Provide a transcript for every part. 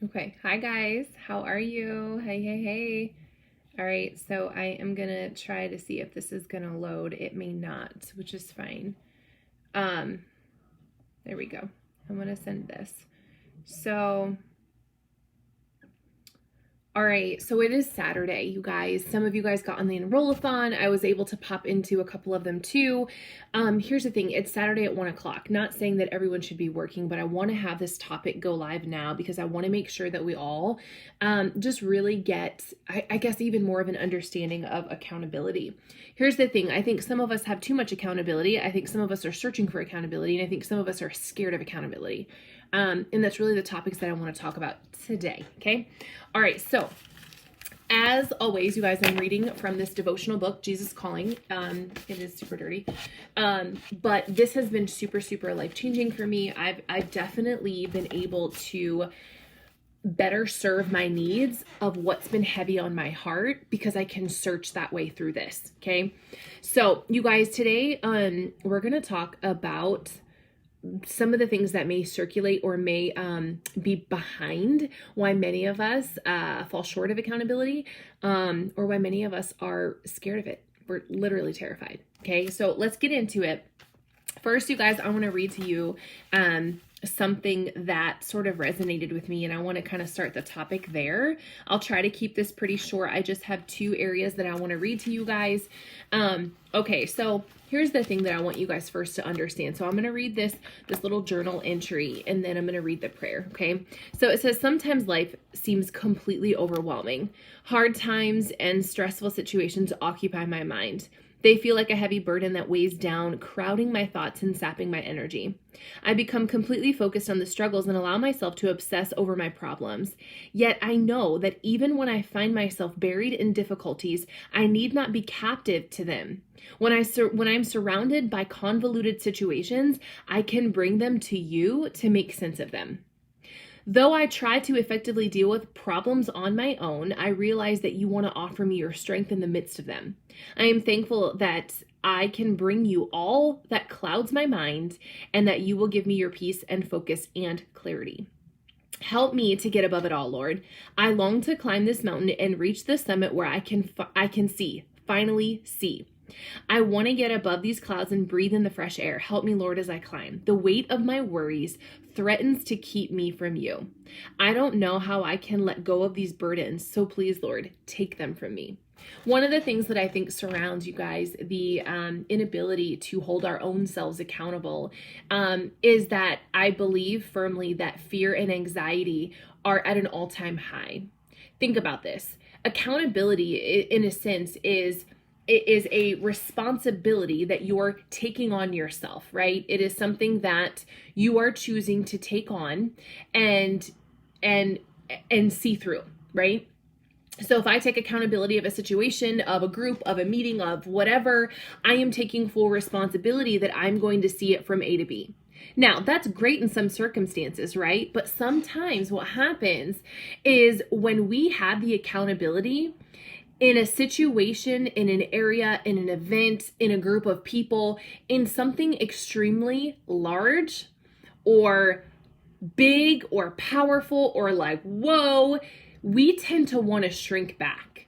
Okay, hi guys, how are you? Hey, hey, hey. All right, so I am gonna try to see if this is gonna load. It may not, which is fine. Um, there we go. I'm gonna send this. So all right, so it is Saturday, you guys. Some of you guys got on the Enroll-a-thon. I was able to pop into a couple of them too. Here's the thing, it's Saturday at 1 o'clock. Not saying that everyone should be working, but I want to have this topic go live now because I want to make sure that we all just really get, I guess, even more of an understanding of accountability. Here's the thing, I think some of us have too much accountability. I think some of us are searching for accountability, and I think some of us are scared of accountability. And that's really the topics that I want to talk about today, okay? All right, so as always, you guys, I'm reading from this devotional book, Jesus Calling. It is super dirty, but this has been super, super life-changing for me. I've definitely been able to better serve my needs of what's been heavy on my heart because I can search that way through this, okay? So, you guys, today we're going to talk about some of the things that may circulate or may be behind why many of us fall short of accountability, or why many of us are scared of it. We're literally terrified. Okay, so let's get into it. First, you guys, I want to read to you something that sort of resonated with me, and I want to kind of start the topic there. I'll try to keep this pretty short. I just have two areas that I want to read to you guys. Okay, so here's the thing that I want you guys first to understand. So I'm going to read this little journal entry, and then I'm going to read the prayer, okay? So it says, sometimes life seems completely overwhelming. Hard times and stressful situations occupy my mind. They feel like a heavy burden that weighs down, crowding my thoughts and sapping my energy. I become completely focused on the struggles and allow myself to obsess over my problems. Yet I know that even when I find myself buried in difficulties, I need not be captive to them. When I'm surrounded by convoluted situations, I can bring them to you to make sense of them. Though I try to effectively deal with problems on my own, I realize that you want to offer me your strength in the midst of them. I am thankful that I can bring you all that clouds my mind and that you will give me your peace and focus and clarity. Help me to get above it all, Lord. I long to climb this mountain and reach the summit where I can finally see. I want to get above these clouds and breathe in the fresh air. Help me, Lord, as I climb. The weight of my worries threatens to keep me from you. I don't know how I can let go of these burdens, so please, Lord, take them from me. One of the things that I think surrounds, you guys, the inability to hold our own selves accountable, is that I believe firmly that fear and anxiety are at an all-time high. Think about this. Accountability, in a sense, is a responsibility that you're taking on yourself, right? It is something that you are choosing to take on and see through, right? So if I take accountability of a situation, of a group, of a meeting, of whatever, I am taking full responsibility that I'm going to see it from A to B. Now, that's great in some circumstances, right? But sometimes what happens is when we have the accountability in a situation, in an area, in an event, in a group of people, in something extremely large or big or powerful or like, whoa, we tend to want to shrink back.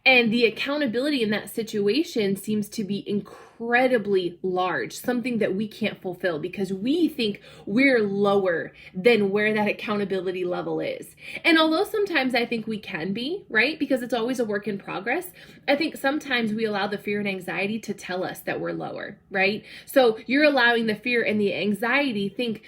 And the accountability in that situation seems to be incredibly large, something that we can't fulfill because we think we're lower than where that accountability level is. And although sometimes I think we can be, right? Because it's always a work in progress. I think sometimes we allow the fear and anxiety to tell us that we're lower, right? So you're allowing the fear and the anxiety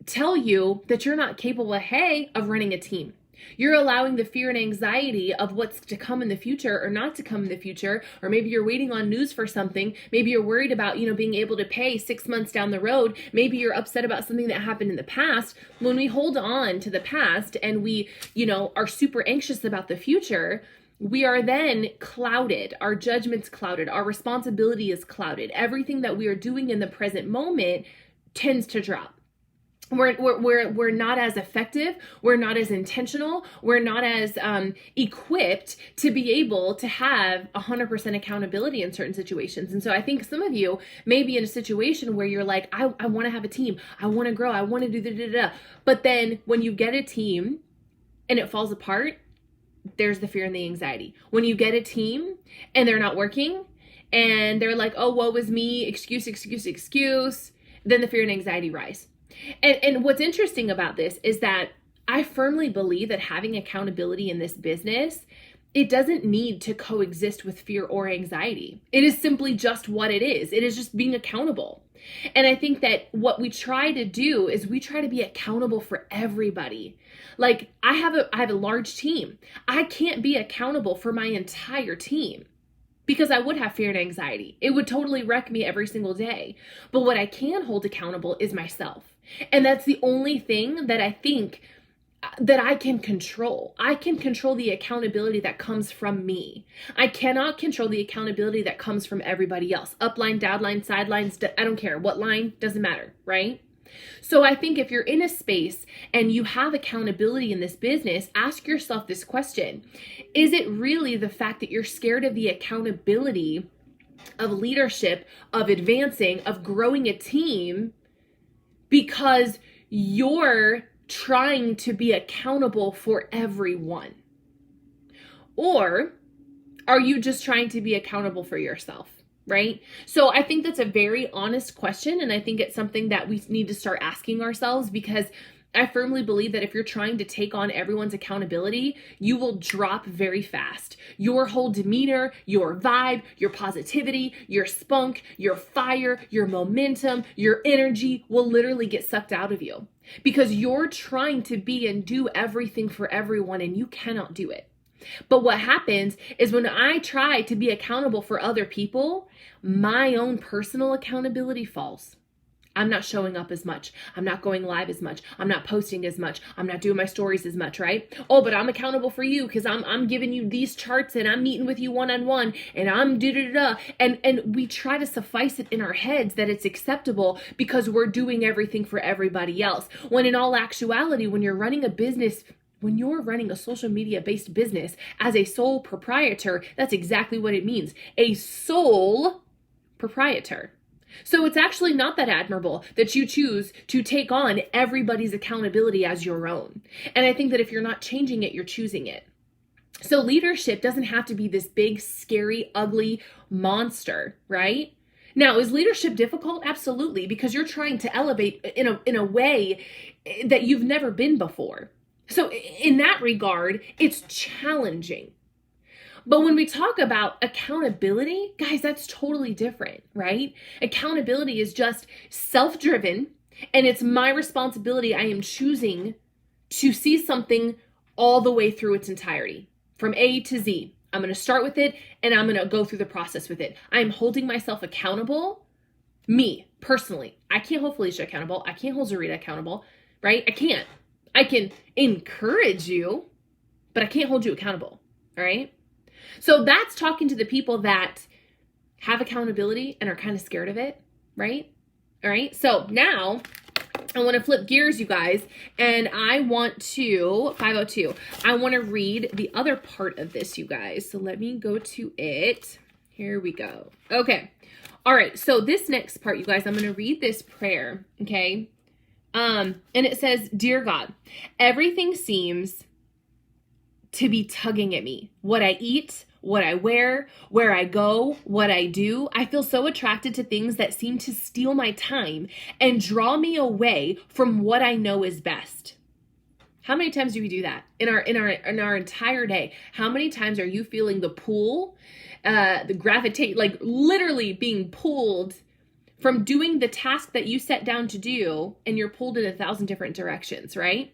tell you that you're not capable, of running a team. You're allowing the fear and anxiety of what's to come in the future or not to come in the future, or maybe you're waiting on news for something. Maybe you're worried about, being able to pay 6 months down the road. Maybe you're upset about something that happened in the past. When we hold on to the past and we, are super anxious about the future, we are then clouded. Our judgment's clouded. Our responsibility is clouded. Everything that we are doing in the present moment tends to drop. We're not as effective. We're not as intentional. We're not as equipped to be able to have 100% accountability in certain situations. And so I think some of you may be in a situation where you're like, I want to have a team. I want to grow. I want to do da. But then when you get a team and it falls apart, there's the fear and the anxiety. When you get a team and they're not working and they're like, oh, woe is me, excuse, then the fear and anxiety rise. And what's interesting about this is that I firmly believe that having accountability in this business, it doesn't need to coexist with fear or anxiety. It is simply just what it is. It is just being accountable. And I think that what we try to do is we try to be accountable for everybody. Like I have a large team. I can't be accountable for my entire team because I would have fear and anxiety. It would totally wreck me every single day. But what I can hold accountable is myself. And that's the only thing that I think that I can control. I can control the accountability that comes from me. I cannot control the accountability that comes from everybody else. Upline, downline, sidelines, I don't care. What line, doesn't matter, right? So I think if you're in a space and you have accountability in this business, ask yourself this question. Is it really the fact that you're scared of the accountability of leadership, of advancing, of growing a team because you're trying to be accountable for everyone? Or are you just trying to be accountable for yourself, right? So I think that's a very honest question. And I think it's something that we need to start asking ourselves, because I firmly believe that if you're trying to take on everyone's accountability, you will drop very fast. Your whole demeanor, your vibe, your positivity, your spunk, your fire, your momentum, your energy will literally get sucked out of you because you're trying to be and do everything for everyone and you cannot do it. But what happens is when I try to be accountable for other people, my own personal accountability falls. I'm not showing up as much. I'm not going live as much. I'm not posting as much. I'm not doing my stories as much, right? Oh, but I'm accountable for you because I'm giving you these charts and I'm meeting with you one-on-one and I'm da-da-da. And we try to suffice it in our heads that it's acceptable because we're doing everything for everybody else. When in all actuality, when you're running a business, when you're running a social media based business as a sole proprietor, that's exactly what it means. A sole proprietor. So it's actually not that admirable that you choose to take on everybody's accountability as your own. And I think that if you're not changing it, you're choosing it. So leadership doesn't have to be this big, scary, ugly monster, right? Now, is leadership difficult? Absolutely, because you're trying to elevate in a way that you've never been before. So in that regard, it's challenging. But when we talk about accountability, guys, that's totally different, right? Accountability is just self-driven, and it's my responsibility. I am choosing to see something all the way through its entirety, from A to Z. I'm going to start with it, and I'm going to go through the process with it. I'm holding myself accountable, me, personally. I can't hold Felicia accountable. I can't hold Zarita accountable, right? I can't. I can encourage you, but I can't hold you accountable, all right? So that's talking to the people that have accountability and are kind of scared of it, right? All right. So now I want to flip gears, you guys, and I want to, 502, I want to read the other part of this, you guys. So let me go to it. Here we go. Okay. All right. So this next part, you guys, I'm going to read this prayer. Okay. And it says, "Dear God, everything seems to be tugging at me. What I eat, what I wear, where I go, what I do. I feel so attracted to things that seem to steal my time and draw me away from what I know is best." How many times do we do that in our entire day? How many times are you feeling the pull, the gravitate, like literally being pulled from doing the task that you set down to do, and you're pulled in 1,000 different directions, right?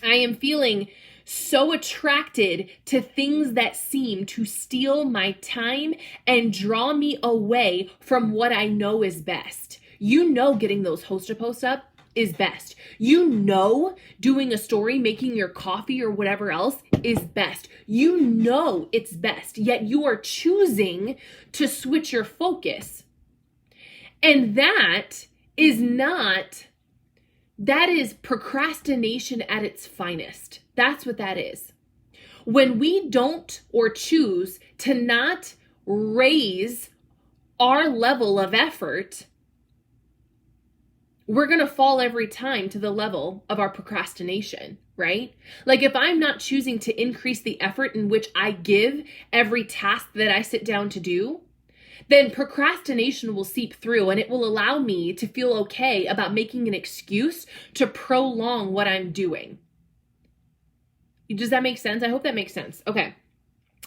I am feeling so attracted to things that seem to steal my time and draw me away from what I know is best. You know, getting those host posts up is best. You know, doing a story, making your coffee or whatever else is best. You know it's best, yet you are choosing to switch your focus. And that is procrastination at its finest. That's what that is. When we don't or choose to not raise our level of effort, we're going to fall every time to the level of our procrastination, right? Like if I'm not choosing to increase the effort in which I give every task that I sit down to do, then procrastination will seep through and it will allow me to feel okay about making an excuse to prolong what I'm doing. Does that make sense? I hope that makes sense. Okay.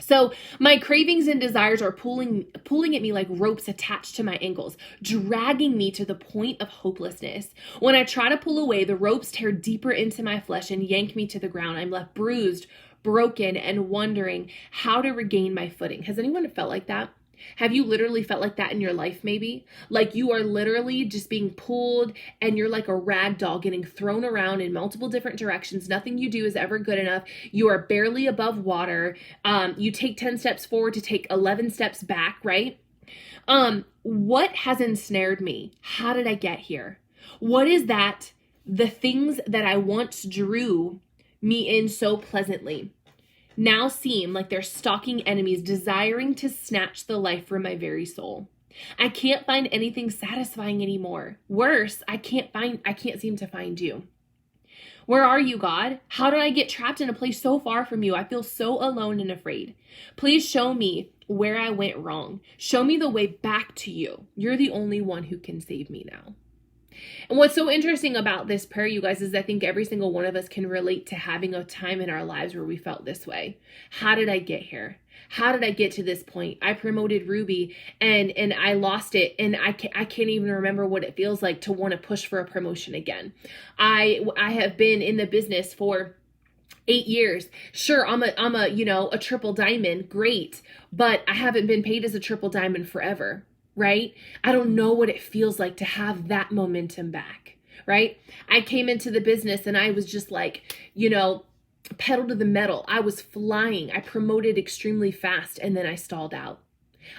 So my cravings and desires are pulling at me like ropes attached to my ankles, dragging me to the point of hopelessness. When I try to pull away, the ropes tear deeper into my flesh and yank me to the ground. I'm left bruised, broken, and wondering how to regain my footing. Has anyone felt like that? Have you literally felt like that in your life maybe? Like you are literally just being pulled and you're like a rag doll getting thrown around in multiple different directions. Nothing you do is ever good enough. You are barely above water. You take 10 steps forward to take 11 steps back, right? What has ensnared me? How did I get here? What is that? The things that I once drew me in so pleasantly now seem like they're stalking enemies desiring to snatch the life from my very soul. I can't find anything satisfying anymore. Worse, I can't seem to find you. Where are you, God? How did I get trapped in a place so far from you? I feel so alone and afraid. Please show me where I went wrong. Show me the way back to you. You're the only one who can save me now. And what's so interesting about this prayer, you guys, is I think every single one of us can relate to having a time in our lives where we felt this way. How did I get here? How did I get to this point? I promoted Ruby and I lost it. And I can't even remember what it feels like to want to push for a promotion again. I have been in the business for 8 years. Sure, I'm a triple diamond. Great. But I haven't been paid as a triple diamond forever. Right? I don't know what it feels like to have that momentum back, right? I came into the business and I was just like, pedal to the metal. I was flying. I promoted extremely fast and then I stalled out.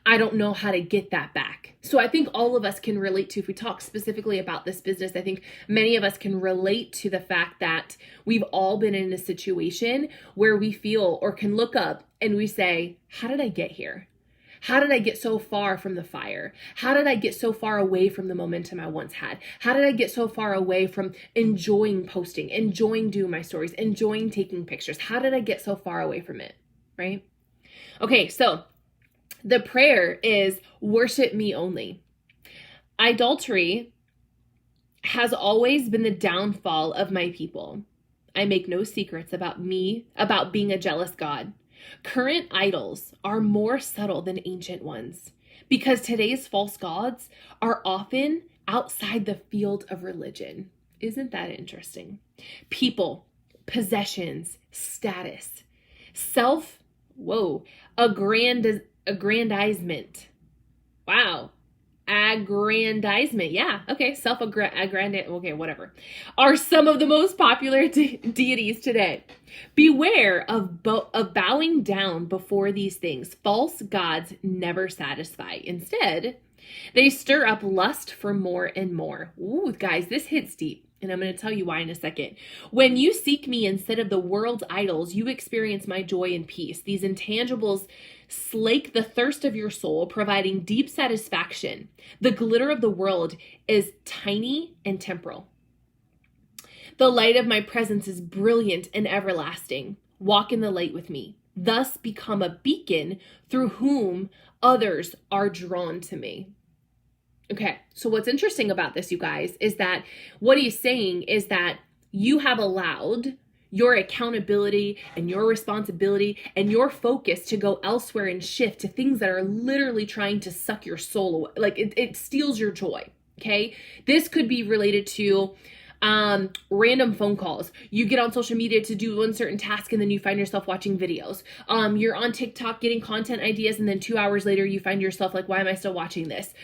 I don't know how to get that back. So I think all of us can relate to, if we talk specifically about this business, I think many of us can relate to the fact that we've all been in a situation where we feel or can look up and we say, how did I get here? How did I get so far from the fire? How did I get so far away from the momentum I once had? How did I get so far away from enjoying posting, enjoying doing my stories, enjoying taking pictures? How did I get so far away from it, right? Okay, so the prayer is worship me only. Idolatry has always been the downfall of my people. I make no secrets about being a jealous God. Current idols are more subtle than ancient ones because today's false gods are often outside the field of religion. Isn't that interesting? People, possessions, status, aggrandizement. Wow. Aggrandizement. Yeah. Okay. Self-aggrandizement. Okay. Whatever. Are some of the most popular deities today. Beware of bowing down before these things. False gods never satisfy. Instead, they stir up lust for more and more. Ooh, guys, this hits deep. And I'm going to tell you why in a second. When you seek me instead of the world's idols, you experience my joy and peace. These intangibles slake the thirst of your soul, providing deep satisfaction. The glitter of the world is tiny and temporal. The light of my presence is brilliant and everlasting. Walk in the light with me. Thus become a beacon through whom others are drawn to me. Okay, so what's interesting about this, you guys, is that what he's saying is that you have allowed your accountability and your responsibility and your focus to go elsewhere and shift to things that are literally trying to suck your soul away. Like it steals your joy, okay? This could be related to random phone calls. You get on social media to do one certain task and then you find yourself watching videos. You're on TikTok getting content ideas and then 2 hours later you find yourself like, why am I still watching this?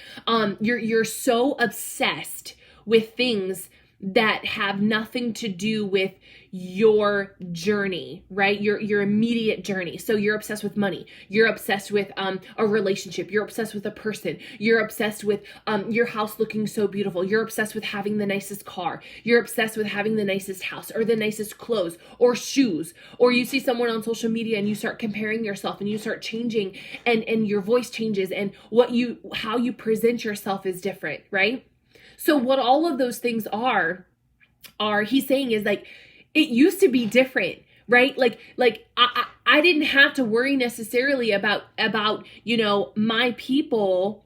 You're so obsessed with things that have nothing to do with your journey, right? Your immediate journey. So you're obsessed with money. You're obsessed with a relationship. You're obsessed with a person. You're obsessed with your house looking so beautiful. You're obsessed with having the nicest car. You're obsessed with having the nicest house or the nicest clothes or shoes. Or you see someone on social media and you start comparing yourself and you start changing and your voice changes and how you present yourself is different, right? So what all of those things are he's saying is like, it used to be different, right? Like I didn't have to worry necessarily about, my people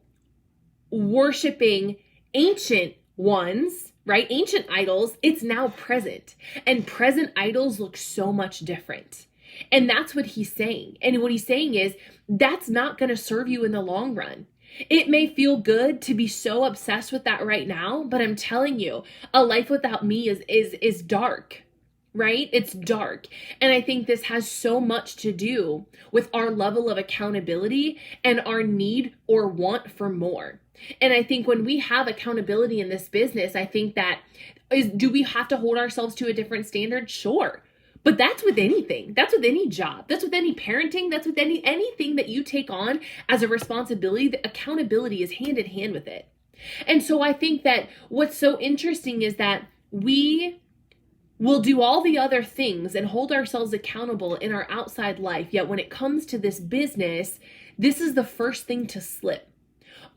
worshiping ancient ones, right? Ancient idols. It's now present, and present idols look so much different. And that's what he's saying. And what he's saying is that's not going to serve you in the long run. It may feel good to be so obsessed with that right now, but I'm telling you, a life without me is dark, right? It's dark. And I think this has so much to do with our level of accountability and our need or want for more. And I think when we have accountability in this business, I think that do we have to hold ourselves to a different standard? Sure. But that's with anything. That's with any job. That's with any parenting. That's with anything that you take on as a responsibility. The accountability is hand in hand with it. And so I think that what's so interesting is that we will do all the other things and hold ourselves accountable in our outside life. Yet when it comes to this business, this is the first thing to slip.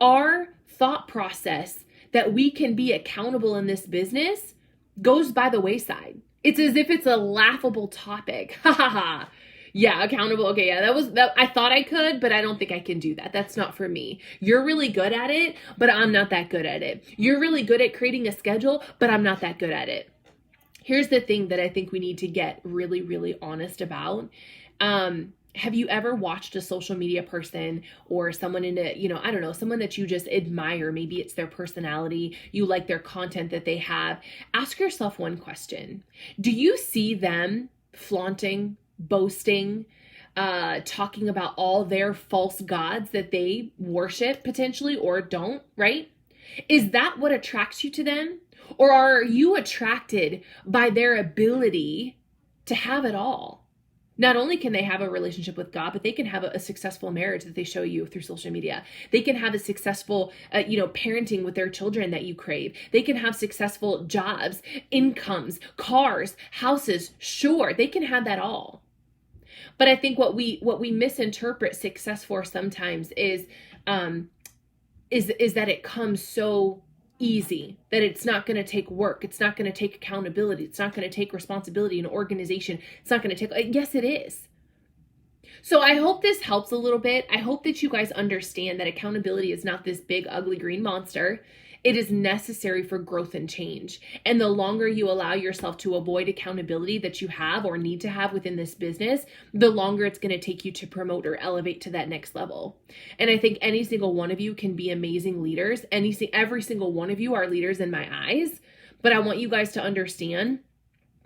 Our thought process that we can be accountable in this business goes by the wayside. It's as if it's a laughable topic. Ha ha ha. Yeah, accountable. Okay, yeah, that. I thought I could, but I don't think I can do that. That's not for me. You're really good at it, but I'm not that good at it. You're really good at creating a schedule, but I'm not that good at it. Here's the thing that I think we need to get really, really honest about. Have you ever watched a social media person or someone in a, I don't know, someone that you just admire? Maybe it's their personality. You like their content that they have. Ask yourself one question. Do you see them flaunting, boasting, talking about all their false gods that they worship potentially or don't, right? Is that what attracts you to them? Or are you attracted by their ability to have it all? Not only can they have a relationship with God, but they can have a successful marriage that they show you through social media. They can have a successful, parenting with their children that you crave. They can have successful jobs, incomes, cars, houses. Sure, they can have that all. But I think what we misinterpret success for sometimes is that it comes so easy, that it's not going to take work. It's not going to take accountability. It's not going to take responsibility and organization. It's not going to take, yes, it is. So I hope this helps a little bit. I hope that you guys understand that accountability is not this big, ugly green monster. It is necessary for growth and change. And the longer you allow yourself to avoid accountability that you have or need to have within this business, the longer it's going to take you to promote or elevate to that next level. And I think any single one of you can be amazing leaders. Every single one of you are leaders in my eyes. But I want you guys to understand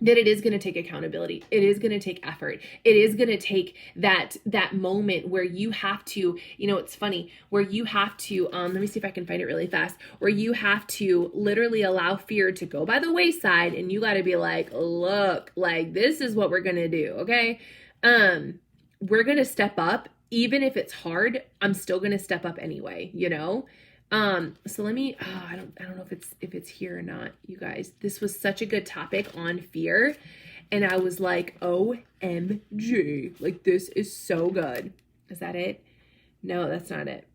that it is going to take accountability. It is going to take effort. It is going to take that moment where you have to, it's funny, where you have to, let me see if I can find it really fast, where you have to literally allow fear to go by the wayside, and you got to be like, look, like, this is what we're going to do. Okay. We're going to step up. Even if it's hard, I'm still going to step up anyway, so let me, I don't know if it's here or not, you guys. This was such a good topic on fear. And I was like, OMG, like, this is so good. Is that it? No, that's not it.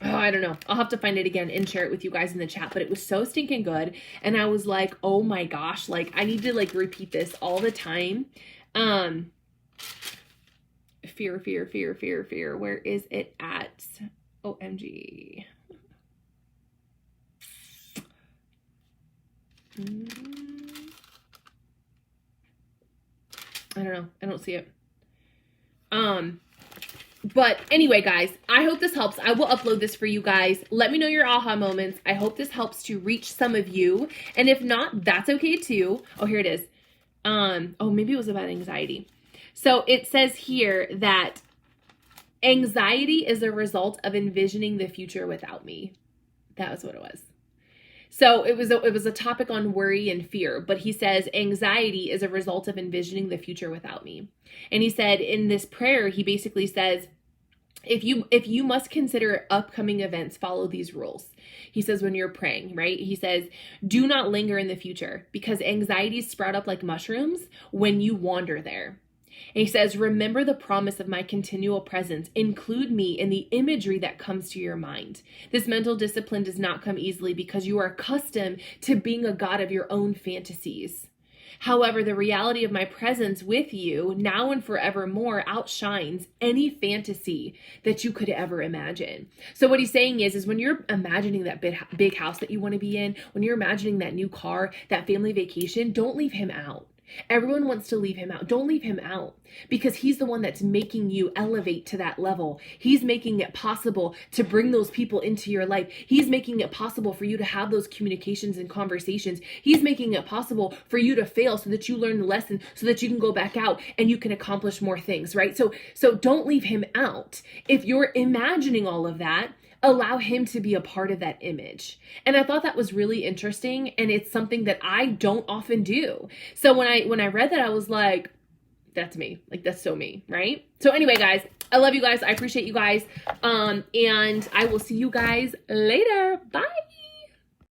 Oh, I don't know. I'll have to find it again and share it with you guys in the chat, but it was so stinking good. And I was like, oh my gosh, like, I need to repeat this all the time. Fear. Where is it at? OMG. I don't know. I don't see it. But anyway, guys, I hope this helps. I will upload this for you guys. Let me know your aha moments. I hope this helps to reach some of you. And if not, that's okay too. Oh, here it is. Maybe it was about anxiety. So it says here that anxiety is a result of envisioning the future without me. That was what it was. So it was a topic on worry and fear, but he says anxiety is a result of envisioning the future without me. And he said in this prayer, he basically says, if you must consider upcoming events, follow these rules. He says when you're praying, right? He says, do not linger in the future because anxieties sprout up like mushrooms when you wander there. And he says, remember the promise of my continual presence. Include me in the imagery that comes to your mind. This mental discipline does not come easily because you are accustomed to being a God of your own fantasies. However, the reality of my presence with you now and forevermore outshines any fantasy that you could ever imagine. So what he's saying is when you're imagining that big house that you want to be in, when you're imagining that new car, that family vacation, don't leave him out. Everyone wants to leave him out. Don't leave him out, because he's the one that's making you elevate to that level. He's making it possible to bring those people into your life. He's making it possible for you to have those communications and conversations. He's making it possible for you to fail so that you learn the lesson, so that you can go back out and you can accomplish more things, right? So don't leave him out. If you're imagining all of that, allow him to be a part of that image. And I thought that was really interesting, and it's something that I don't often do. So when I read that, I was like, that's me. Like, that's so me, right? So anyway, guys, I love you guys. I appreciate you guys. And I will see you guys later. Bye.